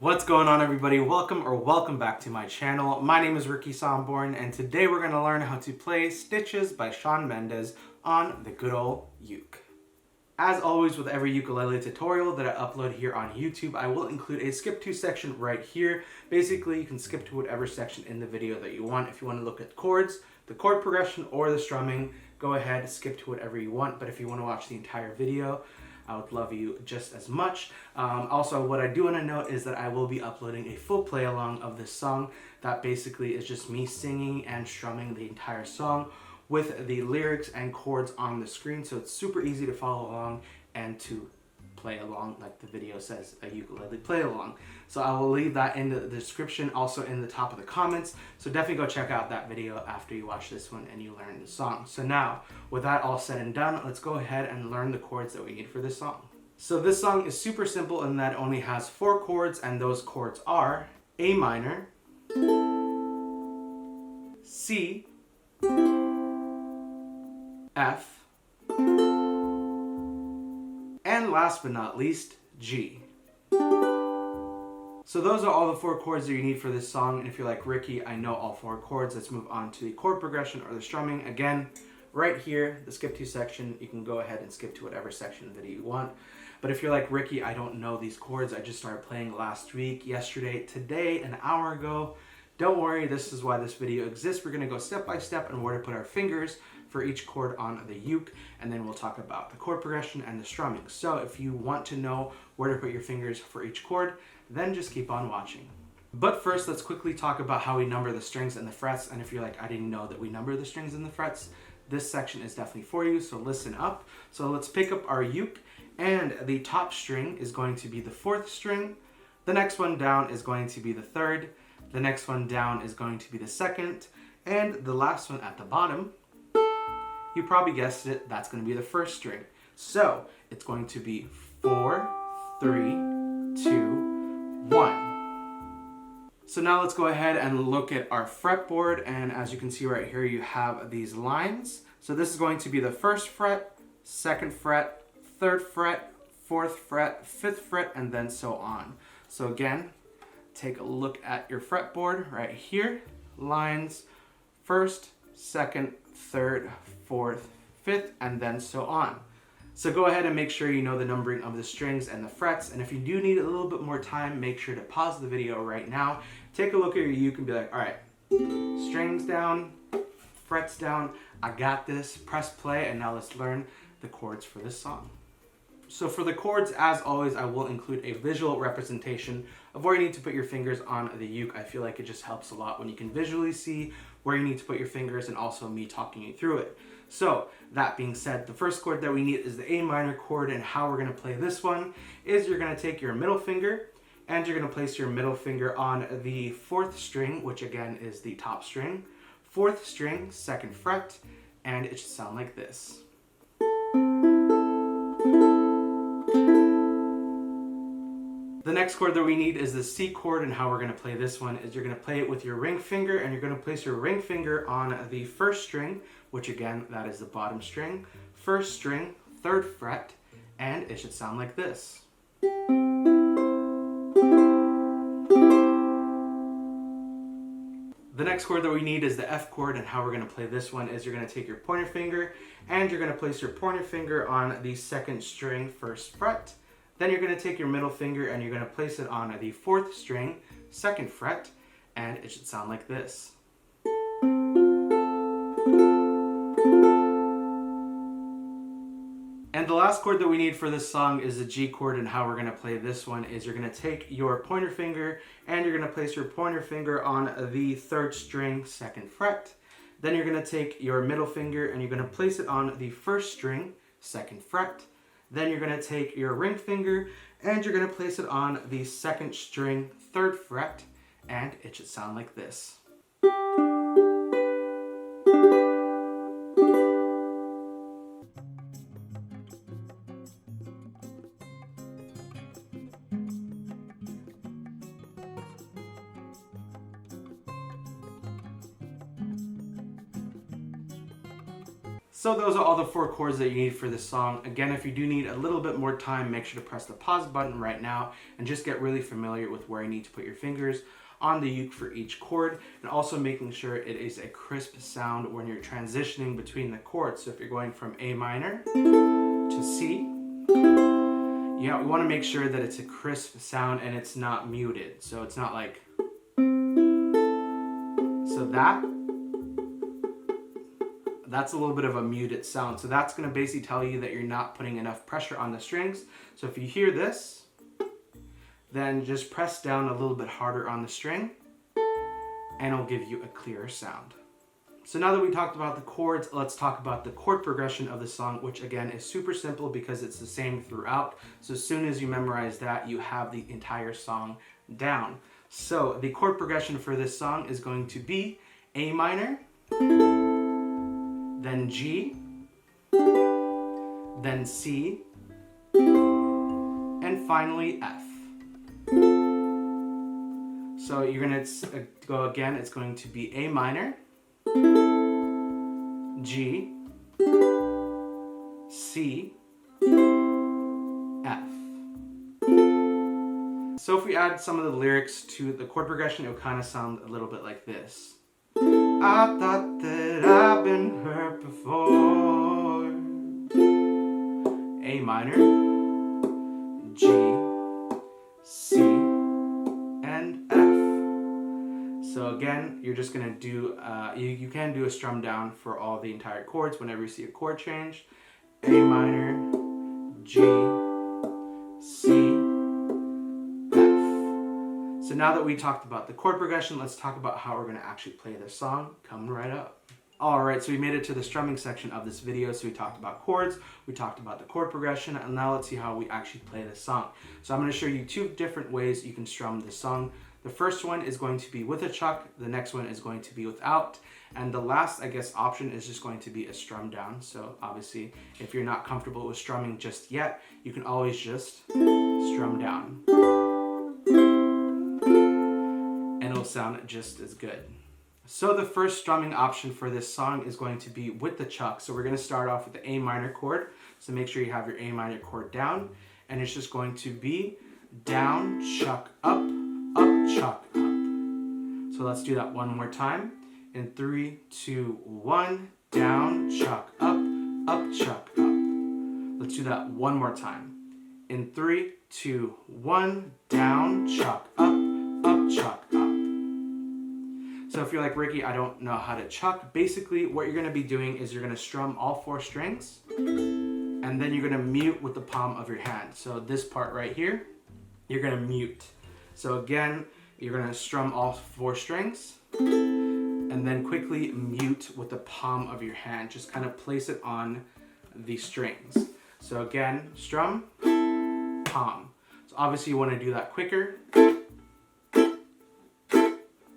What's going on, everybody? Welcome back to my channel. My name is Ricky Somborn, and today we're going to learn how to play Stitches by SHAWN Mendes on the good old uke. As always with every ukulele tutorial that I upload here on YouTube, I will include a skip to section right here. Basically, you can skip to whatever section in the video that you want. If you want to look at chords, the chord progression, or the strumming, go ahead, skip to whatever you want. But if you want to watch the entire video, I would love you just as much. Also, what I do want to note is that I will be uploading a full play along of this song that basically is just me singing and strumming the entire song with the lyrics and chords on the screen, so it's super easy to follow along and to play along like the video says, a ukulele play along. So I will leave that in the description, also in the top of the comments, so definitely go check out that video after you watch this one and you learn the song. So now, with that all said and done, let's go ahead and learn the chords that we need for this song. So this song is super simple in that it only has 4 chords, and those chords are A minor, C, F, and last but not least, G. So those are all the 4 chords that you need for this song, and if you're like, Ricky, I know all 4 chords, let's move on to the chord progression or the strumming. Again, right here, the skip to section, you can go ahead and skip to whatever section of the video you want. But if you're like, Ricky, I don't know these chords, I just started playing last week, yesterday, today, an hour ago, don't worry, this is why this video exists. We're going to go step by step on where to put our fingers for each chord on the uke, and then we'll talk about the chord progression and the strumming. So if you want to know where to put your fingers for each chord, then just keep on watching. But first, let's quickly talk about how we number the strings and the frets. And if you're like, I didn't know that we number the strings and the frets, this section is definitely for you, so listen up. So let's pick up our uke, and the top string is going to be the 4th string. The next one down is going to be the 3rd. The next one down is going to be the 2nd. And the last one at the bottom, you probably guessed it, that's going to be the 1st string. So it's going to be 4, 3, 2, 1. So now let's go ahead and look at our fretboard, and as you can see right here, you have these lines. So this is going to be the 1st fret, 2nd fret, 3rd fret, 4th fret, 5th fret, and then so on. So again, take a look at your fretboard right here. Lines, 1st, 2nd, 3rd, 4th, 5th, and then so on. So go ahead and make sure you know the numbering of the strings and the frets, and if you do need a little bit more time, make sure to pause the video right now, take a look at your uke and be like, alright, strings down, frets down, I got this, press play, and now let's learn the chords for this song. So for the chords, as always, I will include a visual representation of where you need to put your fingers on the uke. I feel like it just helps a lot when you can visually see where you need to put your fingers, and also me talking you through it. So that being said, the first chord that we need is the A minor chord, and how we're going to play this one is you're going to take your middle finger and you're going to place your middle finger on the 4th string, which again is the top string, 4th string, 2nd fret, and it should sound like this. The next chord that we need is the C chord, and how we're going to play this one is you're going to play it with your ring finger, and you're going to place your ring finger on the 1st string, which again, that is the bottom string, 1st string, 3rd fret, and it should sound like this. The next chord that we need is the F chord, and how we're going to play this one is you're going to take your pointer finger, and you're going to place your pointer finger on the 2nd string, 1st fret. Then you're going to take your middle finger and you're going to place it on the 4th string, 2nd fret, and it should sound like this. And the last chord that we need for this song is the G chord, and how we're going to play this one is you're going to take your pointer finger and you're going to place your pointer finger on the 3rd string, 2nd fret. Then you're going to take your middle finger and you're going to place it on the 1st string, 2nd fret. Then you're going to take your ring finger and you're going to place it on the 2nd string, 3rd fret, and it should sound like this. So those are all the 4 chords that you need for this song. Again, if you do need a little bit more time, make sure to press the pause button right now and just get really familiar with where you need to put your fingers on the uke for each chord, and also making sure it is a crisp sound when you're transitioning between the chords. So if you're going from A minor to C, we want to make sure that it's a crisp sound and it's not muted. So it's not like, so that's a little bit of a muted sound. So that's going to basically tell you that you're not putting enough pressure on the strings. So if you hear this, then just press down a little bit harder on the string and it'll give you a clearer sound. So now that we talked about the chords, let's talk about the chord progression of the song, which again is super simple because it's the same throughout. So as soon as you memorize that, you have the entire song down. So the chord progression for this song is going to be A minor, then G, then C, and finally F. So you're going to go again, it's going to be A minor, G, C, F. So if we add some of the lyrics to the chord progression, it will kind of sound a little bit like this. I thought that I've been hurt before. A minor, G, C, and F. So again, you're just gonna do, you can do a strum down for all the entire chords whenever you see a chord change. A minor, G, C, F. So now that we talked about the chord progression, let's talk about how we're gonna actually play this song. Coming right up. Alright, so we made it to the strumming section of this video. So we talked about chords, we talked about the chord progression, and now let's see how we actually play this song. So I'm going to show you 2 different ways you can strum this song. The first one is going to be with a chuck, the next one is going to be without, and the last, I guess, option is just going to be a strum down. So obviously, if you're not comfortable with strumming just yet, you can always just strum down. And it'll sound just as good. So the first strumming option for this song is going to be with the chuck. So we're going to start off with the A minor chord. So make sure you have your A minor chord down. And it's just going to be down, chuck, up, chuck, up. So let's do that one more time. In 3, 2, 1, down, chuck, up, chuck, up. Let's do that one more time. In 3, 2, 1, down, chuck, up, chuck, up. So if you're like, Ricky, I don't know how to chuck, basically what you're going to be doing is you're going to strum all 4 strings and then you're going to mute with the palm of your hand. So this part right here, you're going to mute. So again, you're going to strum all 4 strings and then quickly mute with the palm of your hand. Just kind of place it on the strings. So again, strum, palm. So obviously you want to do that quicker.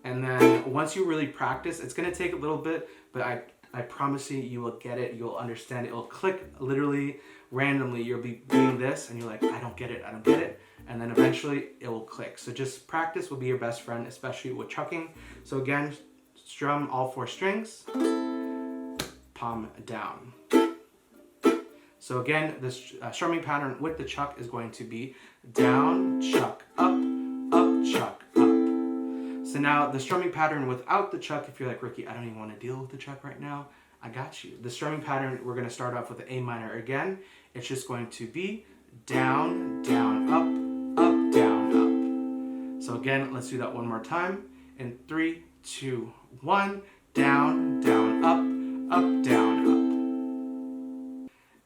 And then once you really practice, it's going to take a little bit, but I promise you, you will get it. You'll understand it. It'll click literally randomly. You'll be doing this and you're like, I don't get it. And then eventually it will click. So just practice will be your best friend, especially with chucking. So again, strum all 4 strings, palm down. So again, this strumming pattern with the chuck is going to be down, chuck, up, chuck, up. So now the strumming pattern without the chuck, if you're like, Ricky, I don't even want to deal with the chuck right now, I got you. The strumming pattern, we're going to start off with the A minor again. It's just going to be down, down, up, down, up. So again, let's do that one more time. In 3, 2, 1, down, down, up, down, up.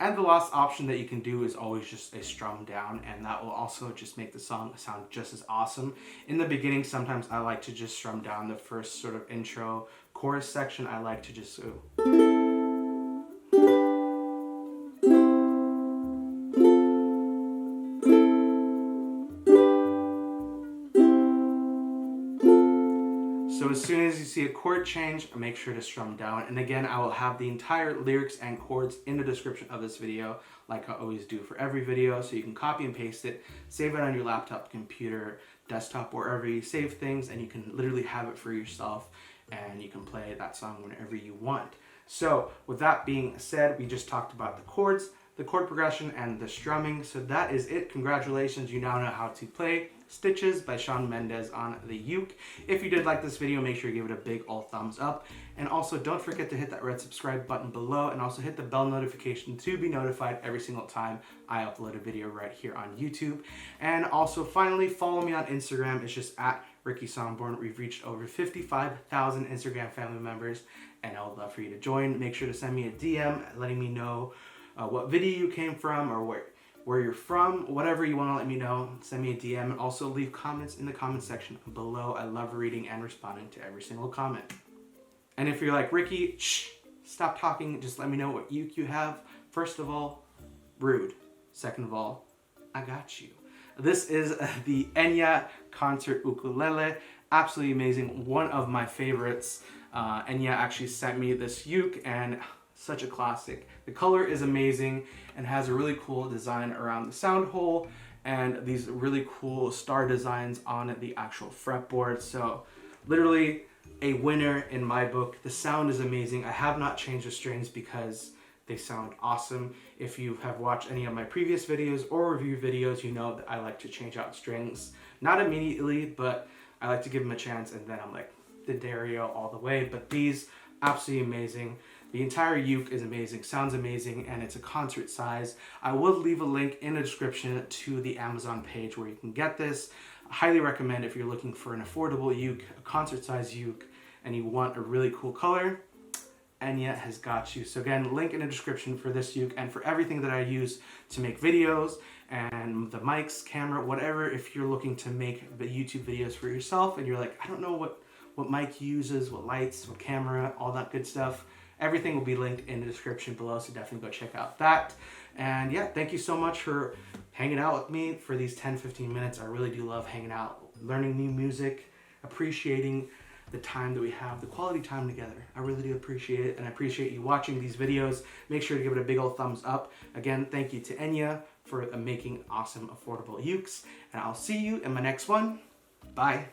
And the last option that you can do is always just a strum down, and that will also just make the song sound just as awesome. In the beginning, sometimes I like to just strum down the first sort of intro chorus section. I like to just So as soon as you see a chord change, make sure to strum down. And again, I will have the entire lyrics and chords in the description of this video, like I always do for every video. So you can copy and paste it, save it on your laptop, computer, desktop, wherever you save things, and you can literally have it for yourself and you can play that song whenever you want. So with that being said, we just talked about the chords, the chord progression, and the strumming. So that is it. Congratulations, you now know how to play Stitches by SHAWN Mendes on the uke. If you did like this video, make sure you give it a big old thumbs up. And also don't forget to hit that red subscribe button below, and also hit the bell notification to be notified every single time I upload a video right here on YouTube. And also finally, follow me on Instagram. It's just at Ricky Somborn. We've reached over 55,000 Instagram family members, and I would love for you to join. Make sure to send me a DM letting me know what video you came from, or where you're from, whatever you want to let me know. Send me a DM, and also leave comments in the comment section below. I love reading and responding to every single comment. And if you're like, Ricky, shh, stop talking, just let me know what uke you have. First of all, rude. Second of all, I got you. This is the Enya concert ukulele. Absolutely amazing. One of my favorites. Enya actually sent me this uke, and such a classic. The color is amazing and has a really cool design around the sound hole and these really cool star designs on the actual fretboard. So literally a winner in my book. The sound is amazing. I have not changed the strings because they sound awesome. If you have watched any of my previous videos or review videos, you know that I like to change out strings. Not immediately, but I like to give them a chance, and then I'm like the Dario all the way. But these, absolutely amazing. The entire uke is amazing, sounds amazing, and it's a concert size. I will leave a link in the description to the Amazon page where you can get this. I highly recommend if you're looking for an affordable uke, a concert size uke, and you want a really cool color, Enya has got you. So again, link in the description for this uke and for everything that I use to make videos, and the mics, camera, whatever. If you're looking to make the YouTube videos for yourself and you're like, I don't know what mic uses, what lights, what camera, all that good stuff, everything will be linked in the description below, so definitely go check out that. And yeah, thank you so much for hanging out with me for these 10-15 minutes. I really do love hanging out, learning new music, appreciating the time that we have, the quality time together. I really do appreciate it, and I appreciate you watching these videos. Make sure to give it a big old thumbs up. Again, thank you to Enya for making awesome, affordable ukes, and I'll see you in my next one. Bye.